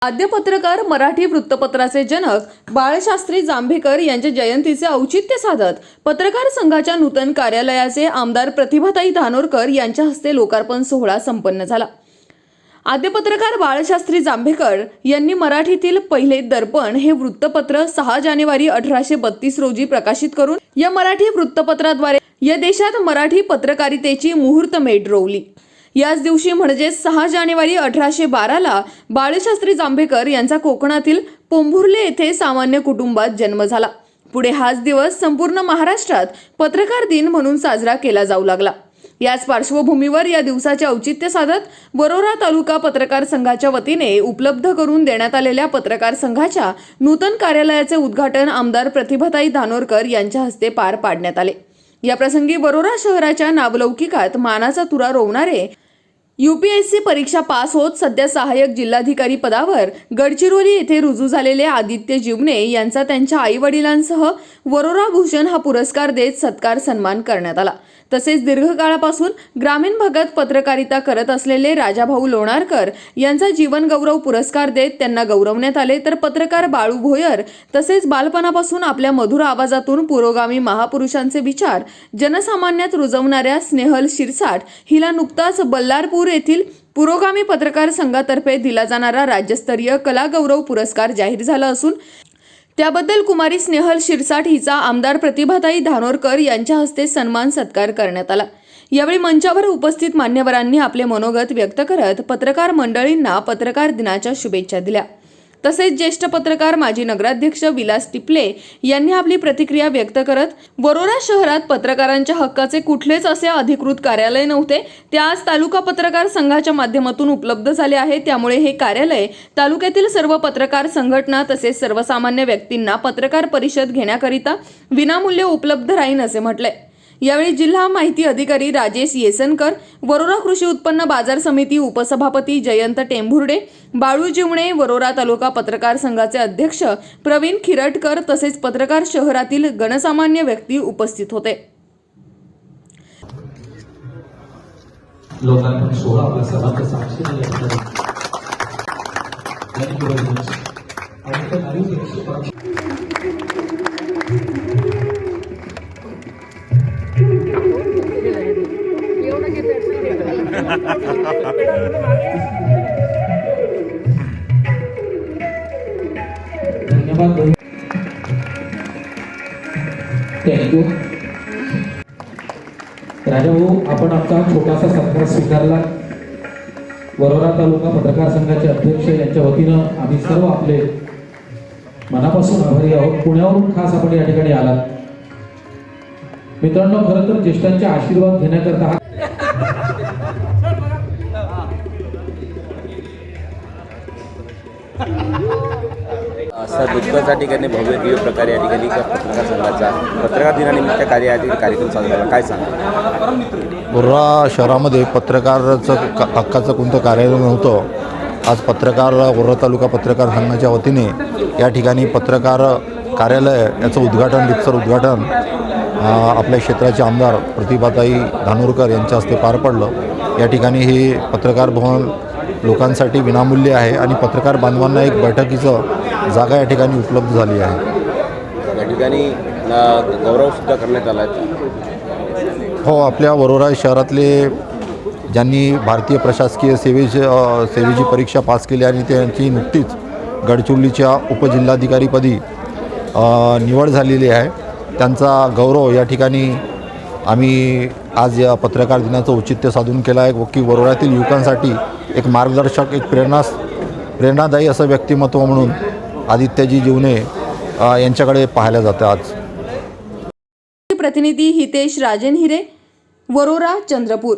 आद्य पत्रकार मराठी वृत्तपत्राचे जनक बाळशास्त्री जांभेकर यांच्या जयंतीचे औचित्य साधत पत्रकार संघाच्या नूतन कार्यालयाचे आमदार प्रतिभाताई धानोरकर यांच्या हस्ते लोकार्पण सोहळा संपन्न झाला। आद्य पत्रकार बाळशास्त्री जांभेकर यांनी मराठीतील पहिले दर्पण हे वृत्तपत्र 6 जानेवारी 1832 रोजी प्रकाशित करून या मराठी वृत्तपत्राद्वारे या देशात मराठी पत्रकारितेची मुहूर्तमेढ रोवली। याच दिवशी म्हणजे 6 जानेवारी 1812 ला बाळशास्त्री जांभेकर यांचा कोकणातील पोंभुर्ले येथे सामान्य कुटुंबात जन्म झाला। पुढे हाच दिवस संपूर्ण महाराष्ट्रात पत्रकार दिन म्हणून साजरा केला जाऊ लागला। याच पार्श्वभूमीवर या दिवसाचे औचित्य साधत वरोरा तालुका पत्रकार संघाच्या वतीने उपलब्ध करून देण्यात आलेल्या पत्रकार संघाच्या नूतन कार्यालयाचे उद्घाटन आमदार प्रतिभाताई धानोरकर यांच्या हस्ते पार पाडण्यात आले। या प्रसंगी वरोरा शहराच्या नावलौकिकात मानाचा तुरा रोवणारे UPSC परीक्षा पास होत सध्या सहाय्यक जिल्हाधिकारी पदावर गडचिरोली येथे रुजू झालेले आदित्य जीवने यांचा त्यांच्या आई वडिलांसह वरोरा भूषण हा पुरस्कार देत सत्कार सन्मान करण्यात आला। तसेच दीर्घकाळापासून ग्रामीण भागात पत्रकारिता करत असलेले राजाभाऊ लोणारकर यांचा जीवन गौरव पुरस्कार देत त्यांना गौरवण्यात आले। तर पत्रकार बाळू भोयर तसेच बालपणापासून आपल्या मधुर आवाजातून पुरोगामी महापुरुषांचे विचार जनसामान्यात रुजवणाऱ्या स्नेहल शिरसाट हिला नुकताच बल्लारपूर येथील पुरोगामी पत्रकार संघातर्फे दिला जाणारा राज्यस्तरीय कला गौरव पुरस्कार जाहीर झाला असून त्याबद्दल कुमारी स्नेहल शिरसाट हिचा आमदार प्रतिभाताई धानोरकर यांच्या हस्ते सन्मान सत्कार करण्यात आला। यावेळी मंचावर उपस्थित मान्यवरांनी आपले मनोगत व्यक्त करत पत्रकार मंडळींना पत्रकार दिनाच्या शुभेच्छा दिल्या। तसेच ज्येष्ठ पत्रकार माजी नगराध्यक्ष विलास टिपले यांनी आपली प्रतिक्रिया व्यक्त करत वरोरा शहरात पत्रकारांच्या हक्काचे कुठलेच असे अधिकृत कार्यालय नव्हते, ते आज तालुका पत्रकार संघाच्या माध्यमातून उपलब्ध झाले आहे। त्यामुळे हे कार्यालय तालुक्यातील सर्व पत्रकार संघटना तसेच सर्वसामान्य व्यक्तींना पत्रकार परिषद घेण्याकरिता विनामूल्य उपलब्ध राहील असे म्हटले। यावेळी जिल्हा माहिती अधिकारी राजेश येसनकर, वरोरा कृषी उत्पन्न बाजार समिती उपसभापती जयंत टेंभुर्डे, बाळू जीवणे, वरोरा तालुका पत्रकार संघाचे अध्यक्ष प्रवीण खिरटकर तसेच पत्रकार शहरातील गणसामान्य व्यक्ती उपस्थित होते। लोकांना सोहळा आपला सर्वांचा साक्षी धन्यवाद। थँक्यू राजाभाऊ, आपण आमचा छोटासा सत्कार स्वीकारला। वरोरा तालुका पत्रकार संघाचे अध्यक्ष यांच्या वतीनं आम्ही सर्व आपले मनापासून आभारी आहोत। पुण्यावरून खास आपण या ठिकाणी आलात। मित्रांनो, खरं तर ज्येष्ठांचे आशीर्वाद घेण्याकरता असा दुःखाच्या ठिकाणी भव्य दिव्य प्रकारे या ठिकाणी पत्रकार संघाचा पत्रकार दिनानिमित्त कार्यक्रम साजरा झाला, काय सांगा? वरोरा शहरामध्ये पत्रकाराचं हक्काचं कोणतं कार्यालय नव्हतं। आज पत्रकार वरोरा तालुका पत्रकार संघाच्या वतीने या ठिकाणी पत्रकार कार्यालय याचं उद्घाटन, रितसर उद्घाटन आपल्या क्षेत्राचे आमदार प्रतिभाताई धानोरकर यांच्या हस्ते पार पडलं। या ठिकाणी हे पत्रकार भवन लोकांसाठी विनामूल्य आहे आणि पत्रकार बांधवांना एक बैठकीचं जागा या ठिकाणी उपलब्ध झाली आहे। या ठिकाणी गौरव सुद्धा करण्यात आला आहे। हो, आपल्या वरोरा शहरातले ज्यांनी भारतीय प्रशासकीय सेवेची परीक्षा पास केली आणि त्यांची नुकतीच गडचिरोलीच्या उपजिल्हाधिकारीपदी निवड झालेली आहे, त्यांचा गौरव या ठिकाणी आम्ही आज या पत्रकार दिनाचं औचित्य साधून केला आहे। की वरोऱ्यातील युवकांसाठी एक मार्गदर्शक, एक प्रेरणादायी असं व्यक्तिमत्व म्हणून आदित्यजी जीवने यांच्याकडे पाहायला जातं। आज प्रतिनिधी हितेश राजन हिरे, वरोरा, चंद्रपूर।